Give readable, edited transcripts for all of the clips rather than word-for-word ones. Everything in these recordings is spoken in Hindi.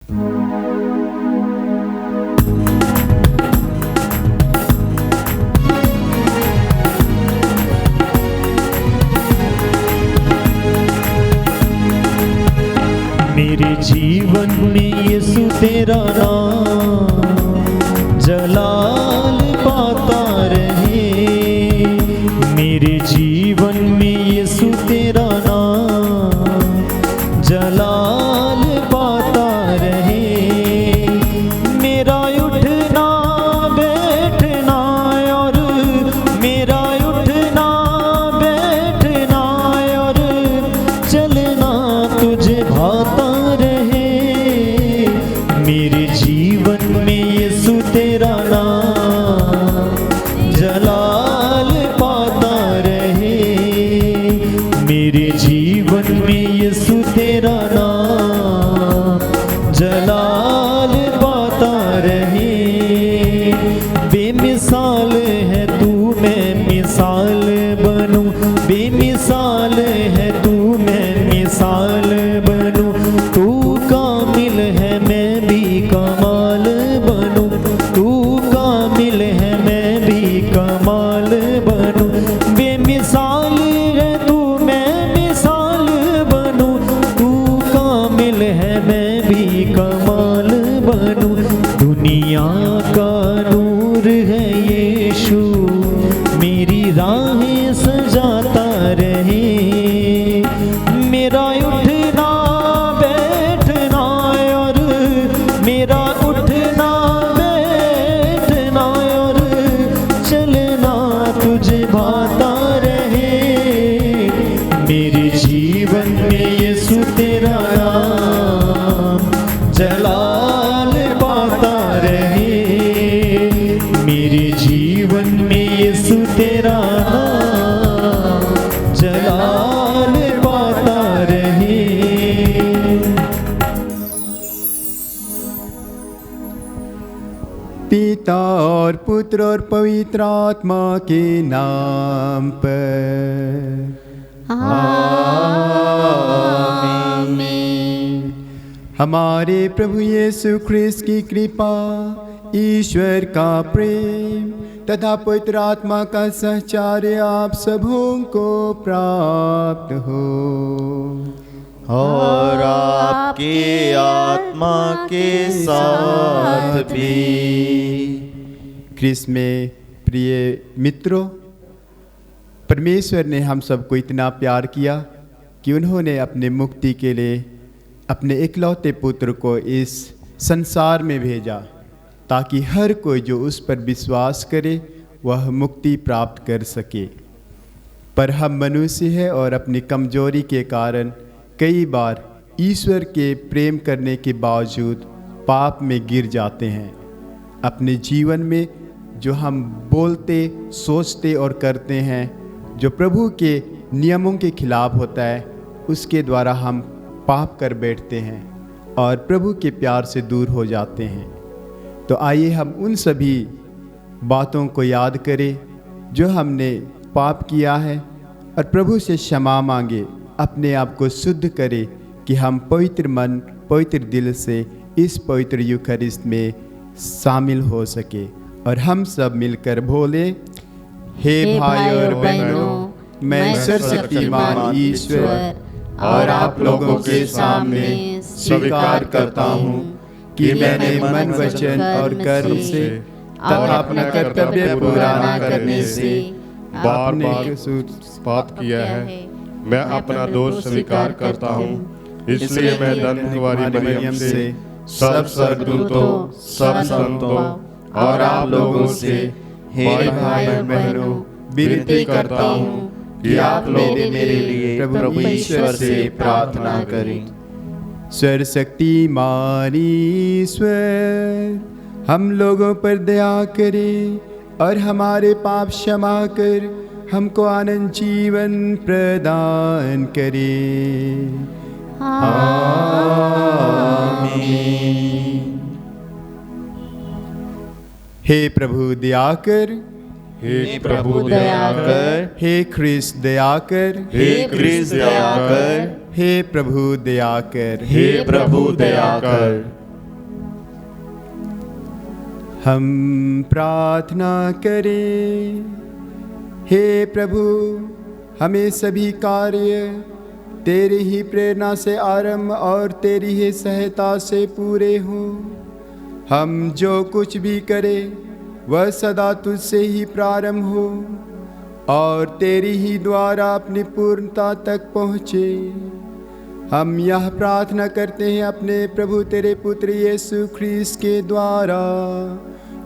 मेरे जीवन में यीशु तेरा नाम जलाल पाता रहे। मेरे जीवन में यीशु तेरा नाम जलाल पाता रहे। मेरा उठना बैठना और मेरा उठना बैठना और चलना तुझे भाता रहे। मेरे जीवन में यीशु तेरा नाम जलाल पाता रहे। मेरे जीवन में यीशु तेरा नाम जलाल पाता रहे। बेमिसाल है तू, मैं मिसाल बनूं। बेमिसाल है तू, मैं मिसाल बनूं। तू कामिल है, मैं भी कमाल बनूं। तू कामिल है, मैं भी कमाल बनूं। बेमिसाल है तू, मैं मिसाल बनूं। तू कामिल है, मैं भी कमाल बनूं। दुनिया का नूर है यीशु, मेरी राहें सजाता रहे। मेरा उठना बैठना और मेरा उठना बैठना और चलना तुझे भाता रहे। मेरे जीवन में यीशु तेरा नाम जलाल पाता रहे। मेरे जीवन में यीशु तेरा नाम जलाल पाता रहे। पिता और पुत्र और पवित्र आत्मा के नाम पर आमीन। हमारे प्रभु यीशु ख्रिस्त की कृपा, ईश्वर का प्रेम तथा पवित्र आत्मा का सहचार्य आप सबों को प्राप्त हो। और आपके आत्मा के साथ भी। ख्रिस्त में प्रिय मित्रों, परमेश्वर ने हम सबको इतना प्यार किया कि उन्होंने अपने मुक्ति के लिए अपने इकलौते पुत्र को इस संसार में भेजा, ताकि हर कोई जो उस पर विश्वास करे वह मुक्ति प्राप्त कर सके। पर हम मनुष्य हैं और अपनी कमजोरी के कारण कई बार ईश्वर के प्रेम करने के बावजूद पाप में गिर जाते हैं। अपने जीवन में जो हम बोलते, सोचते और करते हैं, जो प्रभु के नियमों के खिलाफ होता है, उसके द्वारा हम पाप कर बैठते हैं और प्रभु के प्यार से दूर हो जाते हैं। तो आइए हम उन सभी बातों को याद करें जो हमने पाप किया है और प्रभु से क्षमा मांगे, अपने आप को शुद्ध करें कि हम पवित्र मन, पवित्र दिल से इस पवित्र यूखरिस्त में शामिल हो सके। और हम सब मिलकर बोले, हे भाई और बहनों, मैं सर्वशक्तिमान ईश्वर और आप लोगों के सामने स्वीकार करता हूँ कि मैंने मन, वचन और कर्म से तथा अपना कर्तव्य पूरा न करने से पाप किया है। मैं अपना दोष स्वीकार करता हूँ। इसलिए मैं धन्य कुंवारी मरियम से, सब स्वर्गदूतों, सब संतों और आप लोगों से, हे भाई और बहनों, विनती करता हूँ कि आप लोग मेरे लिए प्रभु ईश्वर से प्रार्थना करें। सर्वशक्तिमान ईश्वर हम लोगों पर दया करे और हमारे पाप क्षमा कर हमको आनंद जीवन प्रदान करे। आमीन। हे प्रभु दया कर, हे प्रभु दया कर, हे ख्रिस्त दया कर, हे ख्रिस्त दया कर, हे प्रभु दया कर, हे प्रभु दया कर। हम प्रार्थना करें। हे प्रभु, हमें सभी कार्य तेरी ही प्रेरणा से आरंभ और तेरी ही सहायता से पूरे हों। हम जो कुछ भी करें वह सदा तुझसे ही प्रारंभ हो और तेरी ही द्वारा अपनी पूर्णता तक पहुँचे। हम यह प्रार्थना करते हैं अपने प्रभु तेरे पुत्र यीशु ख्रीस्त के द्वारा,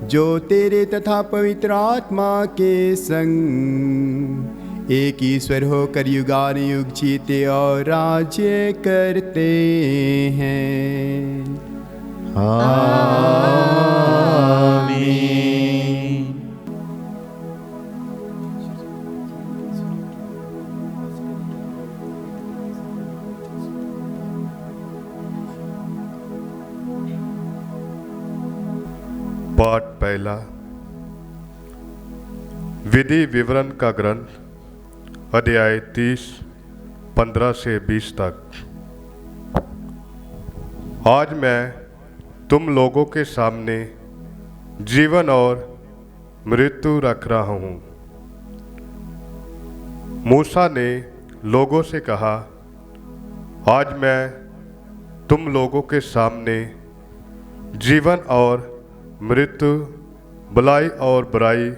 जो तेरे तथा पवित्र आत्मा के संग एक ईश्वर होकर युगानुयुग जीते और राज्य करते हैं। आमीन। पाठ पहला। विधि विवरण का ग्रंथ, अध्याय 30, 15 से 20 तक। आज मैं तुम लोगों के सामने जीवन और मृत्यु रख रहा हूँ। मूसा ने लोगों से कहा, आज मैं तुम लोगों के सामने जीवन और मृत्यु, भलाई और बुराई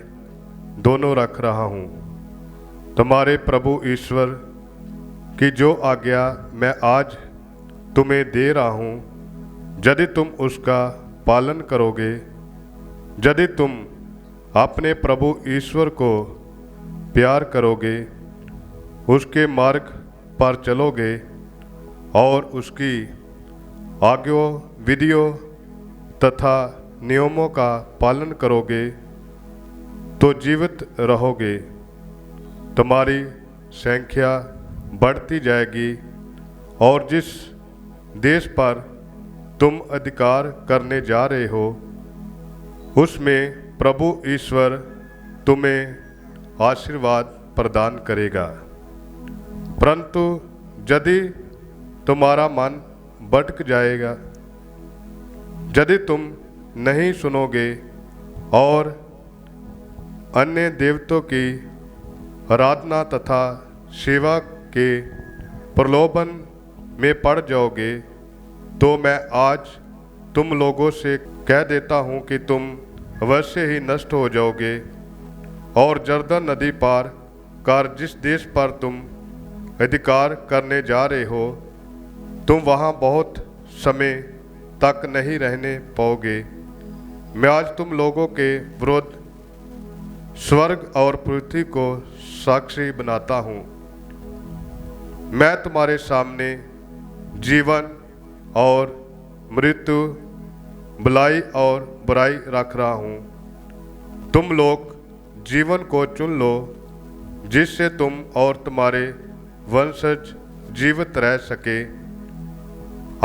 दोनों रख रहा हूँ। तुम्हारे प्रभु ईश्वर की जो आज्ञा मैं आज तुम्हें दे रहा हूँ, यदि तुम उसका पालन करोगे, यदि तुम अपने प्रभु ईश्वर को प्यार करोगे, उसके मार्ग पर चलोगे और उसकी आज्ञा विधियों तथा नियमों का पालन करोगे तो जीवित रहोगे। तुम्हारी संख्या बढ़ती जाएगी और जिस देश पर तुम अधिकार करने जा रहे हो, उसमें प्रभु ईश्वर तुम्हें आशीर्वाद प्रदान करेगा। परंतु यदि तुम्हारा मन भटक जाएगा, यदि तुम नहीं सुनोगे और अन्य देवताओं की आराधना तथा सेवा के प्रलोभन में पड़ जाओगे, तो मैं आज तुम लोगों से कह देता हूँ कि तुम अवश्य ही नष्ट हो जाओगे और जर्दन नदी पार कर जिस देश पर तुम अधिकार करने जा रहे हो, तुम वहाँ बहुत समय तक नहीं रहने पाओगे। मैं आज तुम लोगों के विरुद्ध स्वर्ग और पृथ्वी को साक्षी बनाता हूँ। मैं तुम्हारे सामने जीवन और मृत्यु, भलाई और बुराई रख रहा हूँ। तुम लोग जीवन को चुन लो, जिससे तुम और तुम्हारे वंशज जीवित रह सके।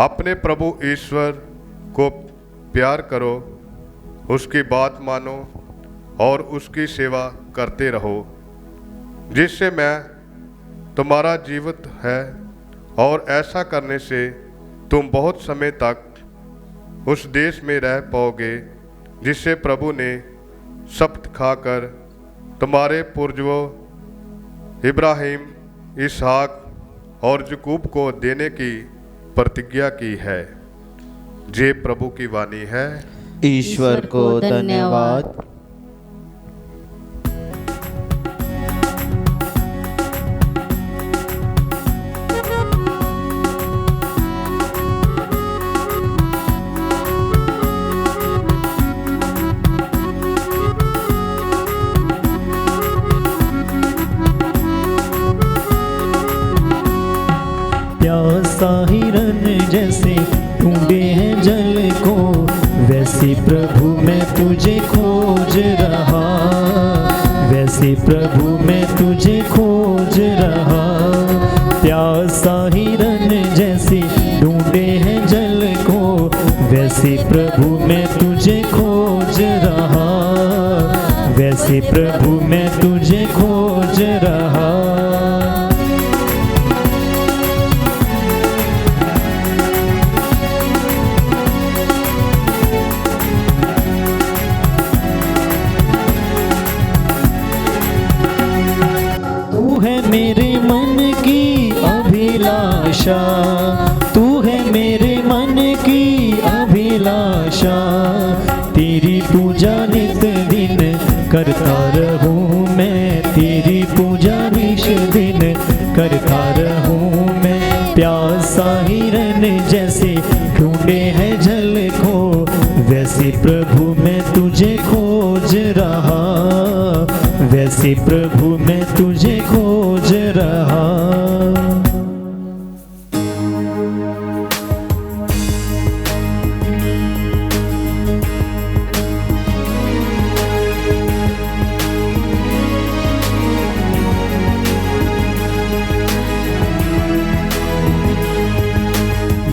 अपने प्रभु ईश्वर को प्यार करो, उसकी बात मानो और उसकी सेवा करते रहो, जिससे मैं तुम्हारा जीवित है और ऐसा करने से तुम बहुत समय तक उस देश में रह पाओगे जिससे प्रभु ने शपथ खाकर तुम्हारे पूर्वजों इब्राहिम, इसहाक और याकूब को देने की प्रतिज्ञा की है। ये प्रभु की वाणी है। ईश्वर को धन्यवाद। प्यासा हिरन जैसे ढूंढे हैं जल को, वैसे प्रभु मैं तुझे खोज रहा, वैसे प्रभु मैं तुझे खोज रहा। प्यासा हिरन जैसे ढूंढे हैं जल को, वैसे प्रभु मैं तुझे खोज रहा, वैसे प्रभु मैं तुझे खोज रहा। आशा, तू है मेरे मन की अभिलाषा। तेरी पूजा नित दिन करता रहूं मैं, तेरी पूजा निश दिन करता रहूं मैं। प्यासा हिरन जैसे ढूंढे है जल को, वैसे प्रभु मैं तुझे खोज रहा, वैसे प्रभु मैं तुझे खोज रहा।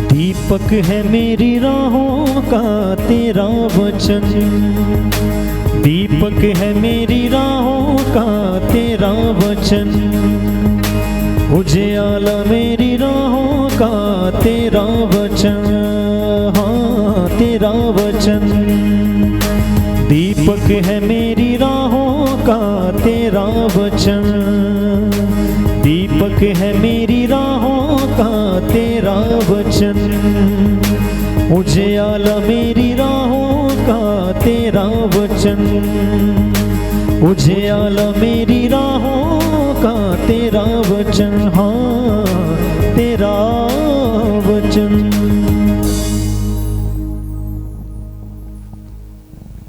दीपक है मेरी राहों का तेरा वचन, दीपक है मेरी राहों का तेरा वचन। उजियाला मेरी राहों का तेरा वचन, हाँ तेरा वचन। दीपक है मेरी राहों का तेरा वचन, दीपक है मेरी राहों का तेरा वचन। उजियाला मेरी राहों का तेरा वचन, उजियाला मेरी राहों का तेरा वचन, हाँ तेरा वचन।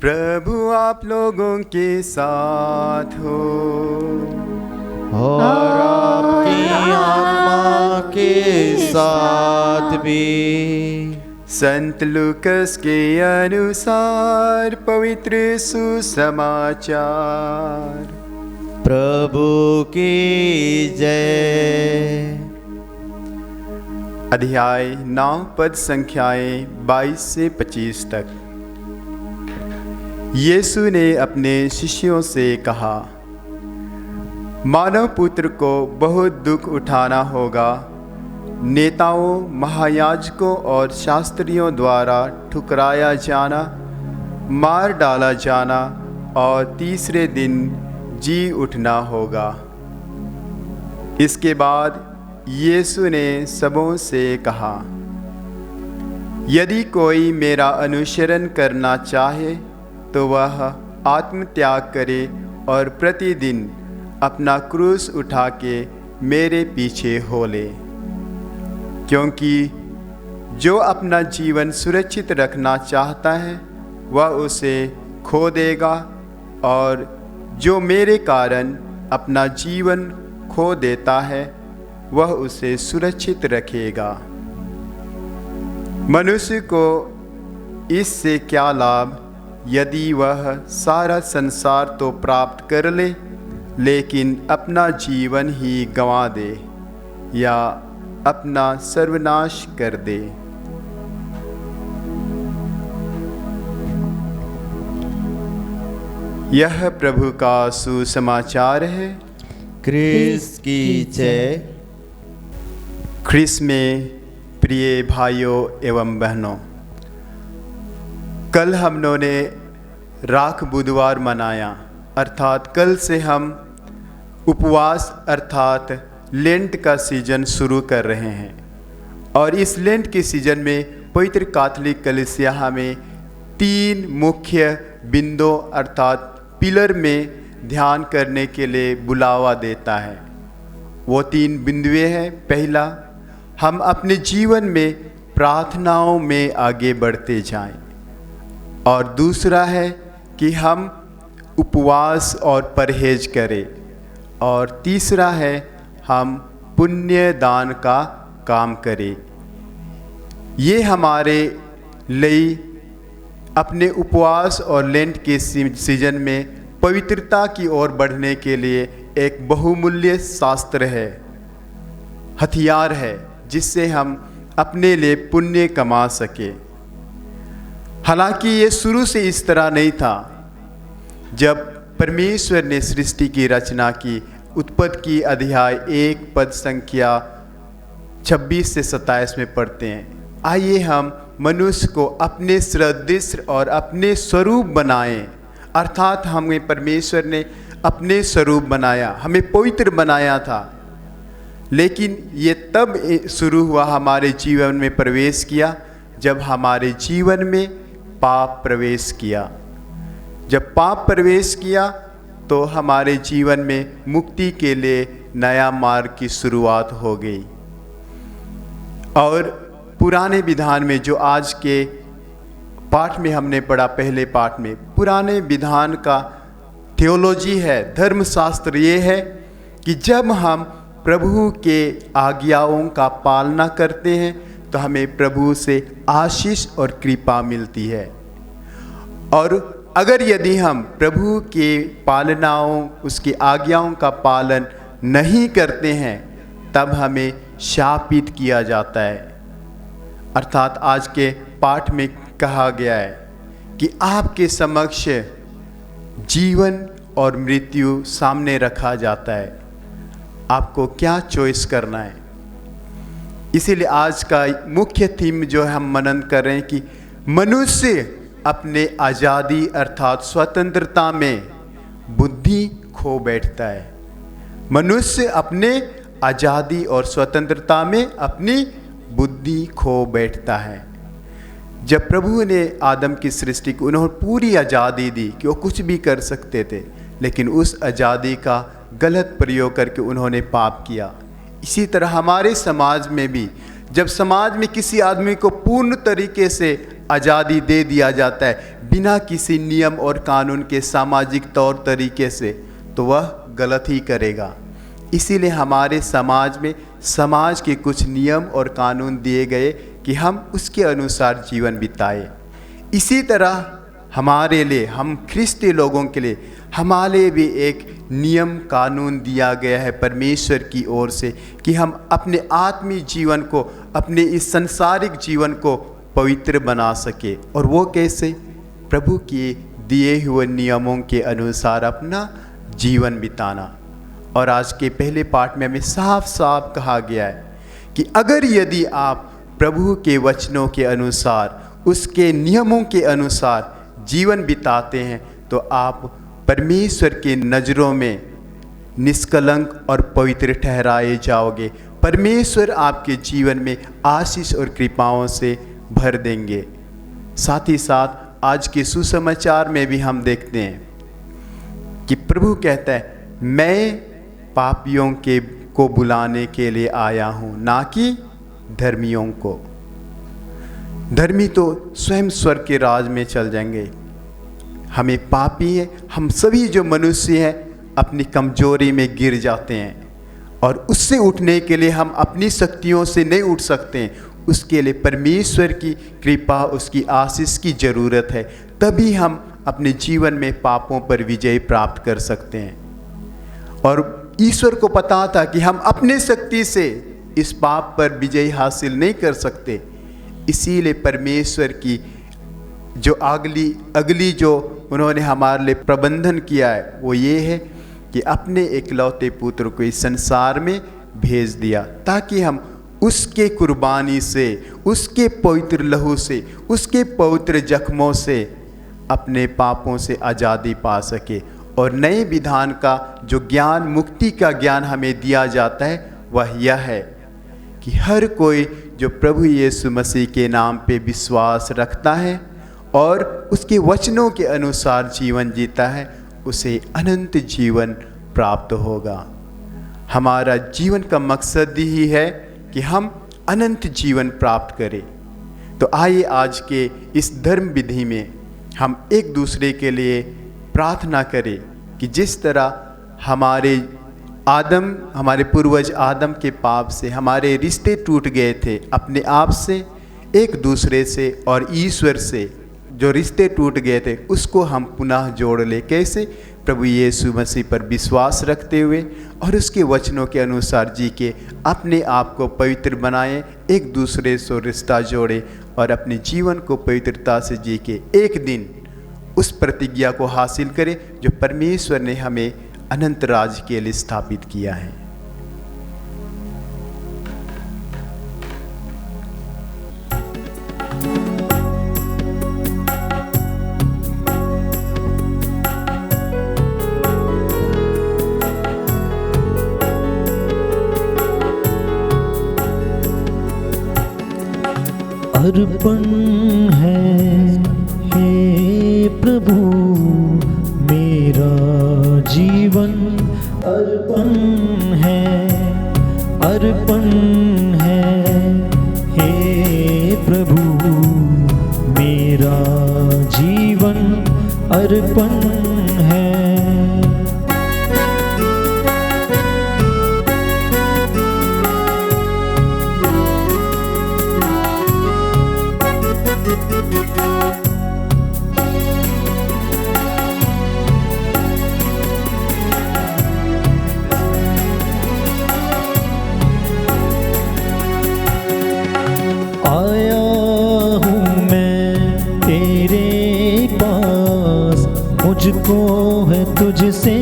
प्रभु आप लोगों के साथ हो और आपकी आत्मा के साथ भी। संत लूकस के अनुसार पवित्र सुसमाचार। प्रभु की जय। अध्याय 9 पद संख्याएं 22 से 25 तक। यीशु ने अपने शिष्यों से कहा, मानव पुत्र को बहुत दुख उठाना होगा, नेताओं, महायाजकों और शास्त्रियों द्वारा ठुकराया जाना, मार डाला जाना और तीसरे दिन जी उठना होगा। इसके बाद यीशु ने सबों से कहा, यदि कोई मेरा अनुसरण करना चाहे तो वह आत्मत्याग करे और प्रतिदिन अपना क्रूस उठा के मेरे पीछे हो ले। क्योंकि जो अपना जीवन सुरक्षित रखना चाहता है वह उसे खो देगा, और जो मेरे कारण अपना जीवन खो देता है वह उसे सुरक्षित रखेगा। मनुष्य को इससे क्या लाभ यदि वह सारा संसार तो प्राप्त कर ले, लेकिन अपना जीवन ही गंवा दे या अपना सर्वनाश कर दे। यह प्रभु का सुसमाचार है। क्रिस्त की जय। ख्रिस्त में प्रिय भाइयों एवं बहनों, कल हमनों ने राख बुधवार मनाया, अर्थात कल से हम उपवास अर्थात लेंट का सीजन शुरू कर रहे हैं। और इस लेंट के सीजन में पवित्र कैथोलिक कलीसिया हमें 3 मुख्य बिंदु अर्थात पिलर में ध्यान करने के लिए बुलावा देता है। वो 3 बिंदुएं हैं। पहला, हम अपने जीवन में प्रार्थनाओं में आगे बढ़ते जाएं, और दूसरा है कि हम उपवास और परहेज करें, और तीसरा है हम पुण्य दान का काम करें। ये हमारे लिए अपने उपवास और लेंट के सीजन में पवित्रता की ओर बढ़ने के लिए एक बहुमूल्य शास्त्र है, हथियार है, जिससे हम अपने लिए पुण्य कमा सके। हालांकि ये शुरू से इस तरह नहीं था। जब परमेश्वर ने सृष्टि की रचना की, उत्पत्ति की अध्याय 1 पद संख्या 26 से 27 में पढ़ते हैं, आइए हम मनुष्य को अपने सदृश और अपने स्वरूप बनाएं। अर्थात हमें परमेश्वर ने अपने स्वरूप बनाया, हमें पवित्र बनाया था। लेकिन ये तब शुरू हुआ, हमारे जीवन में प्रवेश किया जब हमारे जीवन में पाप प्रवेश किया। जब पाप प्रवेश किया तो हमारे जीवन में मुक्ति के लिए नया मार्ग की शुरुआत हो गई। और पुराने विधान में जो आज के पाठ में हमने पढ़ा, पहले पाठ में, पुराने विधान का थियोलॉजी है, धर्मशास्त्र ये है कि जब हम प्रभु के आज्ञाओं का पालना करते हैं तो हमें प्रभु से आशीष और कृपा मिलती है। और अगर यदि हम प्रभु के पालनाओं, उसकी आज्ञाओं का पालन नहीं करते हैं तब हमें शापित किया जाता है। अर्थात आज के पाठ में कहा गया है कि आपके समक्ष जीवन और मृत्यु सामने रखा जाता है, आपको क्या चॉइस करना है। इसीलिए आज का मुख्य थीम जो हम मनन कर रहे हैं कि मनुष्य अपने आज़ादी अर्थात स्वतंत्रता में बुद्धि खो बैठता है। मनुष्य अपने आज़ादी और स्वतंत्रता में अपनी बुद्धि खो बैठता है। जब प्रभु ने आदम की सृष्टि को, उन्होंने पूरी आज़ादी दी कि वो कुछ भी कर सकते थे, लेकिन उस आज़ादी का गलत प्रयोग करके उन्होंने पाप किया। इसी तरह हमारे समाज में भी जब समाज में किसी आदमी को पूर्ण तरीके से आज़ादी दे दिया जाता है बिना किसी नियम और कानून के, सामाजिक तौर तरीके से, तो वह गलत ही करेगा। इसीलिए हमारे समाज में समाज के कुछ नियम और कानून दिए गए कि हम उसके अनुसार जीवन बिताए। इसी तरह हमारे लिए, हम ख्रिस्ती लोगों के लिए हमारे भी एक नियम कानून दिया गया है परमेश्वर की ओर से कि हम अपने आत्मिक जीवन को, अपने इस संसारिक जीवन को पवित्र बना सके। और वो कैसे? प्रभु के दिए हुए नियमों के अनुसार अपना जीवन बिताना। और आज के पहले पाठ में हमें साफ साफ कहा गया है कि अगर यदि आप प्रभु के वचनों के अनुसार, उसके नियमों के अनुसार जीवन बिताते हैं तो आप परमेश्वर के नज़रों में निष्कलंक और पवित्र ठहराए जाओगे। परमेश्वर आपके जीवन में आशीष और कृपाओं से भर देंगे। साथ ही साथ आज के सुसमाचार में भी हम देखते हैं कि प्रभु कहता है, मैं पापियों को बुलाने के लिए आया हूँ, ना कि धर्मियों को। धर्मी तो स्वयं स्वर्ग के राज में चल जाएंगे। हमें पापी है, हम सभी जो मनुष्य हैं अपनी कमजोरी में गिर जाते हैं और उससे उठने के लिए हम अपनी शक्तियों से नहीं उठ सकते हैं। उसके लिए परमेश्वर की कृपा, उसकी आशीष की ज़रूरत है, तभी हम अपने जीवन में पापों पर विजय प्राप्त कर सकते हैं। और ईश्वर को पता था कि हम अपने शक्ति से इस पाप पर विजय हासिल नहीं कर सकते। इसीलिए परमेश्वर की जो अगली जो उन्होंने हमारे लिए प्रबंधन किया है वो ये है कि अपने एकलौते पुत्र को इस संसार में भेज दिया ताकि हम उसके कुर्बानी से, उसके पवित्र लहू से, उसके पवित्र जख्मों से अपने पापों से आज़ादी पा सके। और नए विधान का जो ज्ञान, मुक्ति का ज्ञान हमें दिया जाता है वह यह है कि हर कोई जो प्रभु यीशु मसीह के नाम पे विश्वास रखता है और उसके वचनों के अनुसार जीवन जीता है, उसे अनंत जीवन प्राप्त होगा। हमारा जीवन का मकसद ही है कि हम अनंत जीवन प्राप्त करें। तो आइए आज के इस धर्म विधि में हम एक दूसरे के लिए प्रार्थना करें कि जिस तरह हमारे पूर्वज आदम के पाप से हमारे रिश्ते टूट गए थे, अपने आप से, एक दूसरे से और ईश्वर से जो रिश्ते टूट गए थे उसको हम पुनः जोड़ ले। कैसे? प्रभु यीशु मसीह पर विश्वास रखते हुए और उसके वचनों के अनुसार जी के अपने आप को पवित्र बनाएं, एक दूसरे से रिश्ता जोड़ें और अपने जीवन को पवित्रता से जी के एक दिन उस प्रतिज्ञा को हासिल करें जो परमेश्वर ने हमें अनंत राज के लिए स्थापित किया है। अर्पण है हे प्रभु मेरा जीवन, अर्पण है हे प्रभु मेरा जीवन, अर्पण है। आया हूँ मैं तेरे पास, मुझको है तुझसे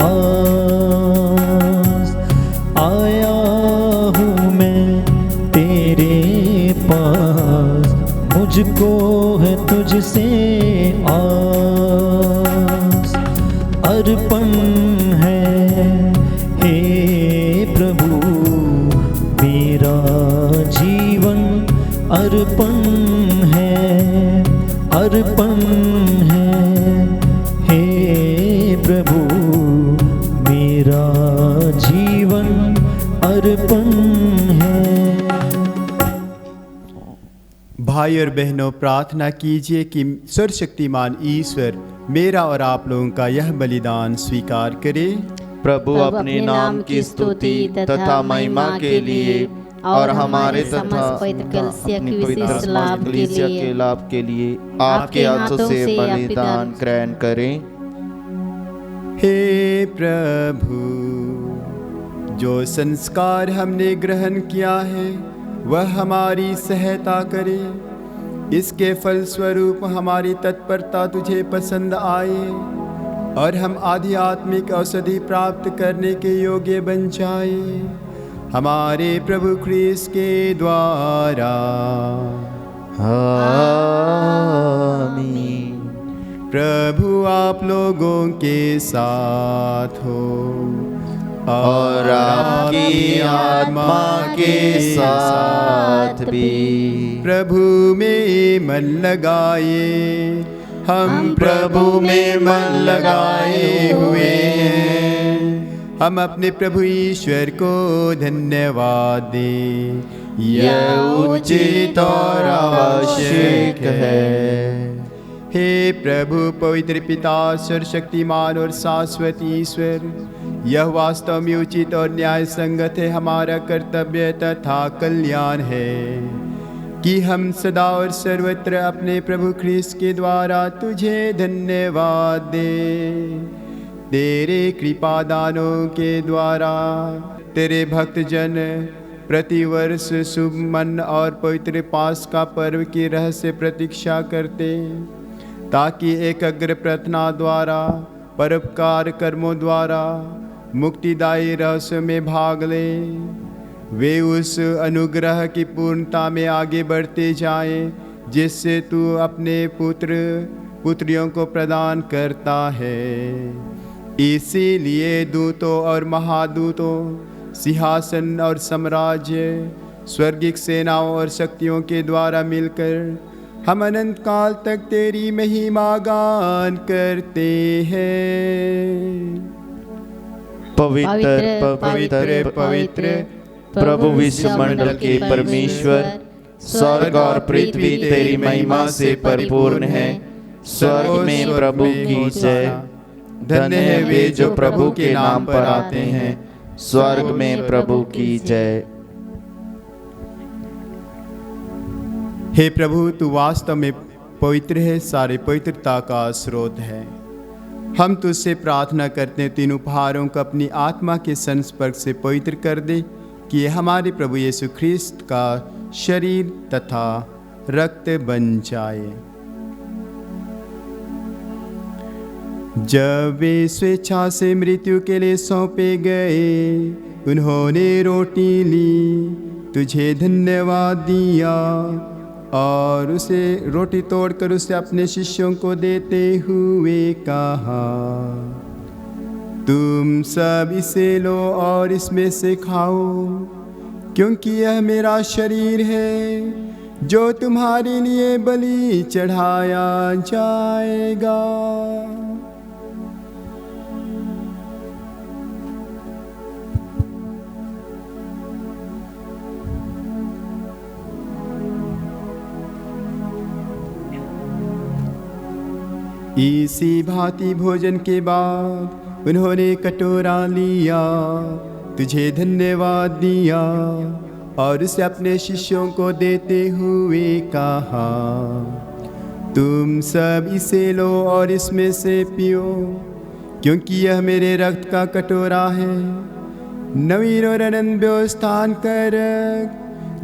आस। आया हूँ मैं तेरे पास, मुझको है तुझसे आस। अर्पण है हे प्रभु मेरा जीवन, अर्पण है हे प्रभु मेरा जीवन, अर्पण है। भाई और बहनों, प्रार्थना कीजिए कि सर्वशक्तिमान ईश्वर मेरा और आप लोगों का यह बलिदान स्वीकार करे। प्रभु अपने नाम की स्तुति तथा महिमा के लिए और हमारे तथा अपनी पवित्र कलीसिया के लाभ के लिए आपके हाथों से बलिदान ग्रहण करें। हे प्रभु, जो संस्कार हमने ग्रहण किया है वह हमारी सहायता करे। इसके फलस्वरूप हमारी तत्परता तुझे पसंद आए और हम आध्यात्मिक औषधि प्राप्त करने के योग्य बन जाए। हमारे प्रभु ख्रीस्त के द्वारा, आमीन। प्रभु आप लोगों के साथ हो और आपकी आत्मा के साथ भी। प्रभु में मन लगाए, हम प्रभु में मन लगाए हुए हैं। हम अपने प्रभु ईश्वर को धन्यवाद दें, यह उचित और आवश्यक है। हे प्रभु पवित्र पिता, सर्वशक्तिमान और शाश्वत ईश्वर, यह वास्तव में उचित और न्याय संगत है, हमारा कर्तव्य तथा कल्याण है कि हम सदा और सर्वत्र अपने प्रभु ख्रीस्त के द्वारा तुझे धन्यवाद दें। तेरे कृपादानों के द्वारा तेरे भक्तजन प्रतिवर्ष शुभ मन और पवित्र पास्का पर्व की रहस्य प्रतीक्षा करते, ताकि एकाग्र प्रार्थना द्वारा परोपकार कर्मों द्वारा मुक्तिदायी रहस्य में भाग लें। वे उस अनुग्रह की पूर्णता में आगे बढ़ते जाएं, जिससे तू अपने पुत्र पुत्रियों को प्रदान करता है। इसीलिए दूतों और महादूतों, सिंहासन और साम्राज्य, स्वर्गिक सेनाओं और शक्तियों के द्वारा मिलकर हम अनंत काल तक तेरी महिमा गान करते हैं। पवित्र पवित्र पवित्र प्रभु विश्वमंडल के परमेश्वर, स्वर्ग और पृथ्वी तेरी महिमा से परिपूर्ण है। स्वर्ग में प्रभु की जय। धन्य है वे जो प्रभु के नाम पर आते हैं। स्वर्ग में प्रभु की जय। हे प्रभु, तू वास्तव में पवित्र है, सारे पवित्रता का स्रोत है। हम तुझसे प्रार्थना करते हैं, तीन उपहारों को अपनी आत्मा के संस्पर्श से पवित्र कर दे, कि ये हमारे प्रभु यीशु ख्रीस्त का शरीर तथा रक्त बन जाए। जब वे स्वेच्छा से मृत्यु के लिए सौंपे गए, उन्होंने रोटी ली, तुझे धन्यवाद दिया और उसे रोटी तोड़कर उसे अपने शिष्यों को देते हुए कहा, तुम सब इसे लो और इसमें से खाओ, क्योंकि यह मेरा शरीर है जो तुम्हारे लिए बलि चढ़ाया जाएगा। इसी भांति भोजन के बाद उन्होंने कटोरा लिया, तुझे धन्यवाद दिया और उसे अपने शिष्यों को देते हुए कहा, तुम सब इसे लो और इसमें से पियो, क्योंकि यह मेरे रक्त का कटोरा है, नवीन और अनंत स्थान कर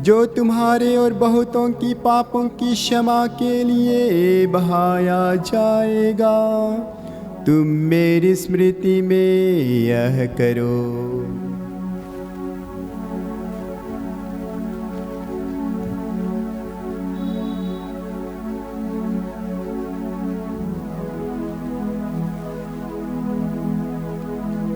जो तुम्हारे और बहुतों की पापों की क्षमा के लिए बहाया जाएगा। तुम मेरी स्मृति में यह करो।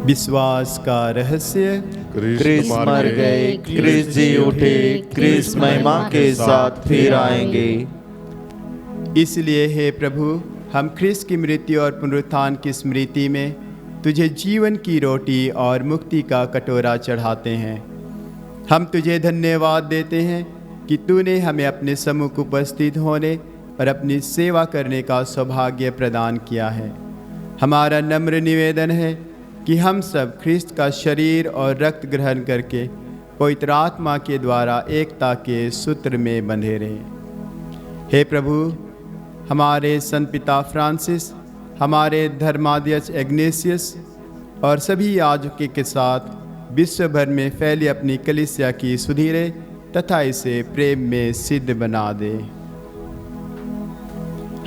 विश्वास का रहस्य। क्रिस्त मर गए, क्रिस्त जी उठे, क्रिस्त महिमा के साथ फिर आएंगे। इसलिए हे प्रभु, हम क्रिस्त की मृत्यु और पुनरुत्थान की स्मृति में तुझे जीवन की रोटी और मुक्ति का कटोरा चढ़ाते हैं। हम तुझे धन्यवाद देते हैं कि तूने हमें अपने सम्मुख उपस्थित होने और अपनी सेवा करने का सौभाग्य प्रदान किया है। हमारा नम्र निवेदन है कि हम सब ख्रिस्त का शरीर और रक्त ग्रहण करके पवित्र आत्मा के द्वारा एकता के सूत्र में बंधे रहें। हे प्रभु, हमारे संत पिता फ्रांसिस, हमारे धर्माध्यक्ष इग्नातियस और सभी याजकों के साथ विश्व भर में फैली अपनी कलीसिया की सुधीरे तथा इसे प्रेम में सिद्ध बना दे।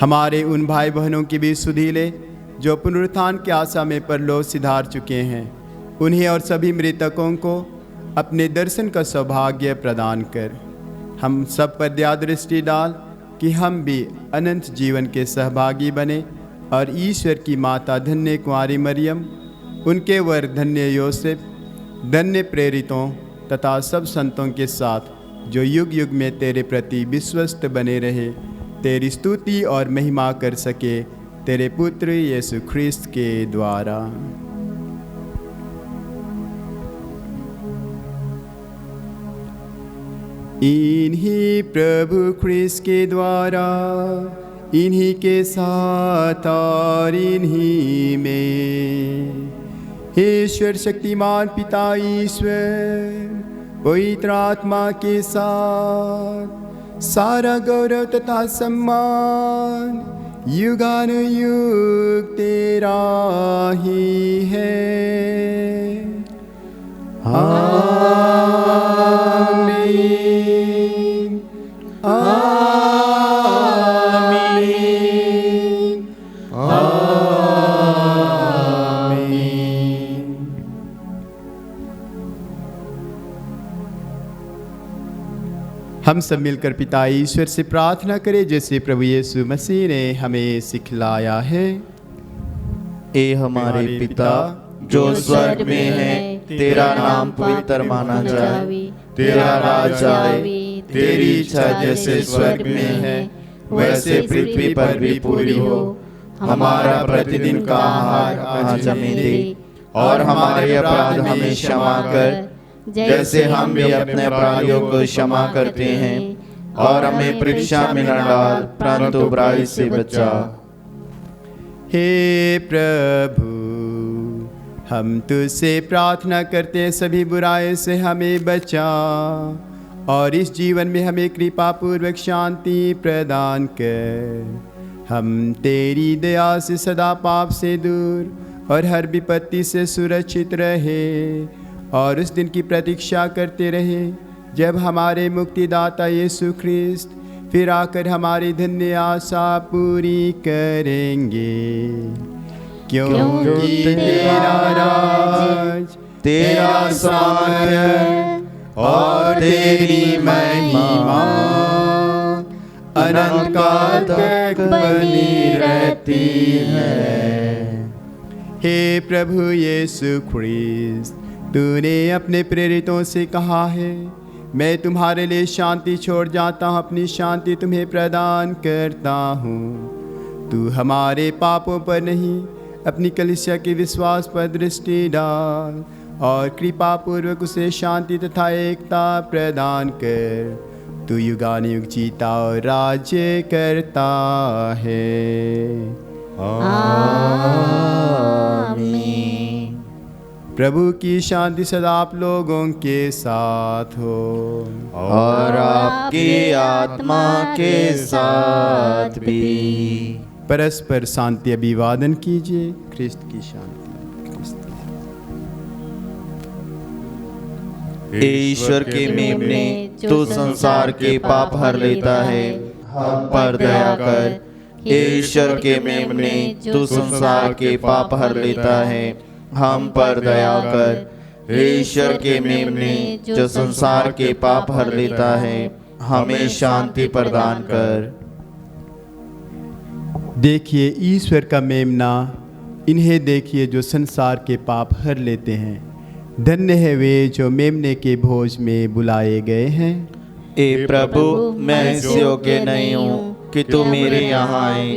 हमारे उन भाई बहनों की भी सुधीले जो पुनरुत्थान की आशा में परलोक सिधार चुके हैं, उन्हें और सभी मृतकों को अपने दर्शन का सौभाग्य प्रदान कर हम सब पर दया दृष्टि डाल कि हम भी अनंत जीवन के सहभागी बने और ईश्वर की माता धन्य कुंवारी मरियम, उनके वर धन्य योसेफ, धन्य प्रेरितों तथा सब संतों के साथ जो युग युग में तेरे प्रति विश्वस्त बने रहे, तेरी स्तुति और महिमा कर सके, तेरे पुत्र यीशु ख्रिस्त के द्वारा। इन्हीं प्रभु ख्रिस्त के द्वारा, इन्हीं के साथ और इन्हीं में ईश्वर शक्तिमान पिता ईश्वर पवित्र आत्मा के साथ सारा गौरव तथा सम्मान युगानुयुग तेरा ही है। आमीन, आमीन, आमीन। हम सब मिलकर पिता ईश्वर से प्रार्थना करें जैसे प्रभु यीशु मसीह ने हमें सिखलाया है। ए हमारे पिता जो स्वर्ग में है, तेरा नाम पवित्र माना जाए, तेरा राज आए, तेरी इच्छा जैसे स्वर्ग में है वैसे पृथ्वी पर भी पूरी हो। हमारा प्रतिदिन का आहार आज हमें दे और हमारे अपराध हमें क्षमा कर जैसे हम भी अपने अपराधियों को क्षमा करते हैं, और हमें परीक्षा में न डाल परंतु बुराई से बचा। हे प्रभु, हम तुझसे प्रार्थना करते हैं सभी बुराई से हमें बचा और इस जीवन में हमें कृपा पूर्वक शांति प्रदान कर। हम तेरी दया से सदा पाप से दूर और हर विपत्ति से सुरक्षित रहे और उस दिन की प्रतीक्षा करते रहे जब हमारे मुक्तिदाता यीशु ख्रिस्त फिर आकर हमारी धन्य आशा पूरी करेंगे। क्योंकि तेरा राज, तेरा सामर्थ और तेरी महिमा अनंत काल तक बनी रहती है। हे प्रभु यीशु ख्रिस्त, तूने अपने प्रेरितों से कहा है मैं तुम्हारे लिए शांति छोड़ जाता हूँ, अपनी शांति तुम्हें प्रदान करता हूँ। तू हमारे पापों पर नहीं, अपनी कलीसिया के विश्वास पर दृष्टि डाल और कृपा पूर्वक उसे शांति तथा एकता प्रदान कर। तू युगानुयुग जीता और राज्य करता है। आमीन। प्रभु की शांति सदा आप लोगों के साथ हो और आपकी आत्मा के साथ भी। परस्पर शांति अभिवादन कीजिए। ख्रिस्त की शांति। ईश्वर के मेमने जो संसार के पाप हर लेता है, हम पर दया कर। ईश्वर के मेमने जो संसार के पाप हर लेता है, हम पर दया कर। ईश्वर के मेमने जो संसार के पाप हर लेता है, हमें शांति प्रदान कर। देखिए ईश्वर का मेमना, इन्हें देखिए जो संसार के पाप हर लेते हैं। धन्य है वे जो मेमने के भोज में बुलाए गए हैं। ए प्रभु, मैं इस योग्य नहीं हूँ कि तू मेरे यहाँ आए,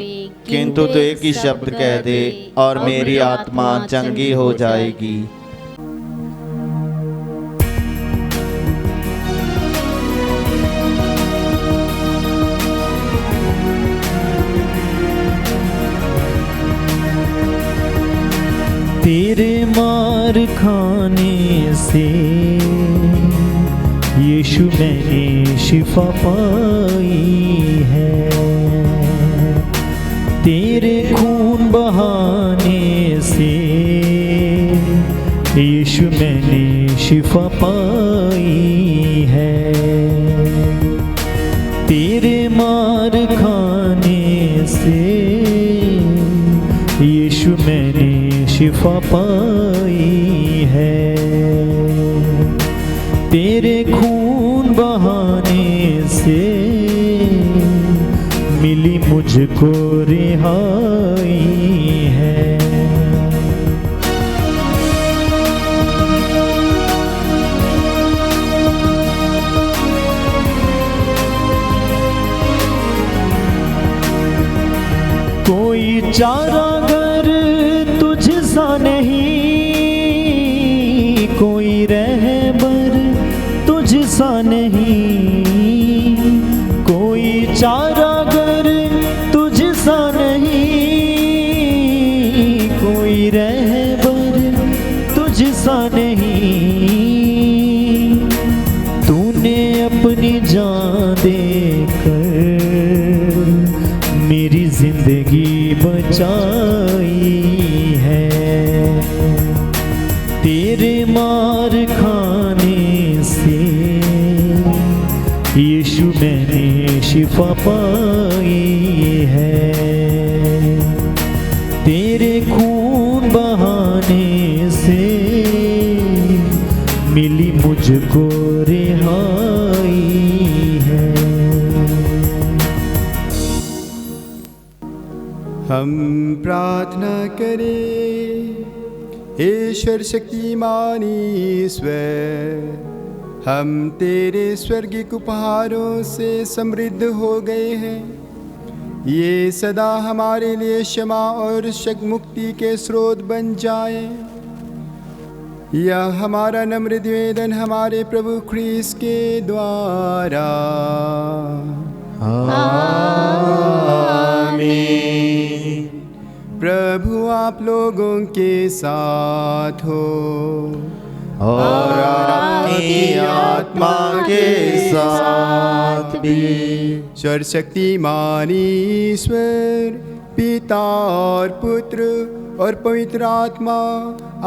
किंतु तू एक ही शब्द कह दे और मेरी आत्मा चंगी हो जाएगी। तेरे मार खाने से यीशु मैंने शिफा पाई है। तेरे खून बहाने से यीशु मैंने शिफा पाई है। तेरे मार खाने से यीशु मैंने शिफा पाई है। तेरे खून बहाने से मिली मुझको रिहाई है। कोई चारागर तुझसा नहीं, कोई रहबर तुझसा नहीं, कोई चारागर तुझसा नहीं, कोई रहबर तुझसा नहीं। तूने अपनी जान देकर मेरी जिंदगी बचाई है। तेरे मार खाने से यीशु मैंने शिफा पाई है। तेरे खून बहाने से मिली मुझको रिहाई है। हम प्रार्थना करें। ईश्वर शक्तिमान ईश्वर, हम तेरे स्वर्गिक उपहारों से समृद्ध हो गए हैं। ये सदा हमारे लिए क्षमा और शक मुक्ति के स्रोत बन जाए। यह हमारा नम्र निवेदन हमारे प्रभु ख्रीस्त के द्वारा। आमीन। प्रभु आप लोगों के साथ हो और आपकी आत्मा के साथ भी। सर्वशक्तिमान ईश्वर पिता और पुत्र और पवित्र आत्मा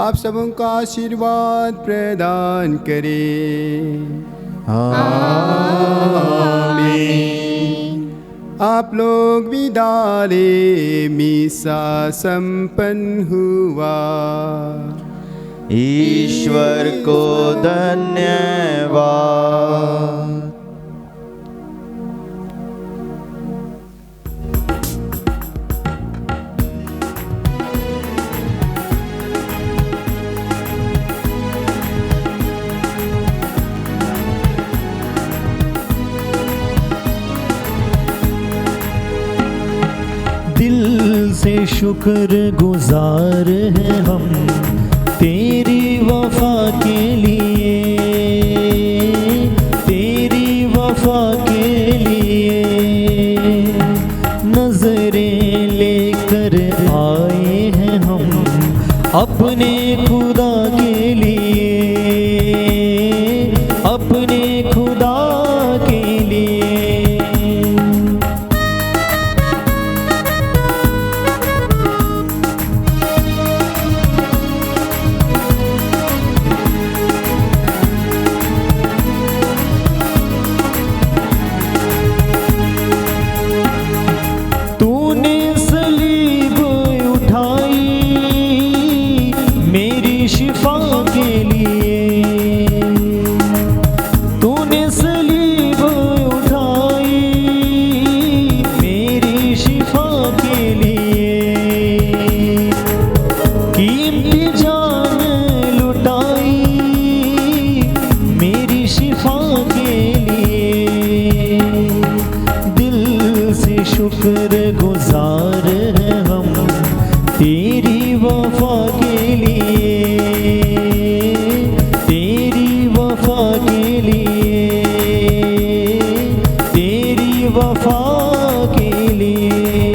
आप सबों का आशीर्वाद प्रदान करे। आमीन। आप लोग विदा ले, मीसा संपन्न हुआ। ईश्वर को धन्यवाद। से शुक्र गुजार हैं हम तेरी वफा के लिए, तेरी वफा के लिए। नजरें लेकर आए हैं हम अपने खुदा के लिए, अपने खुदा के लिए। तूने सलीब उठाई मेरी शिफा के लिए, तूने सलीब उठाई मेरी शिफा के लिए। कीमती जान लुटाई मेरी शिफा के लिए। दिल से शुक्र गुजार हैं हम तेरी वफा के लिए, तेरी वफा के लिए, तेरी वफा के लिए।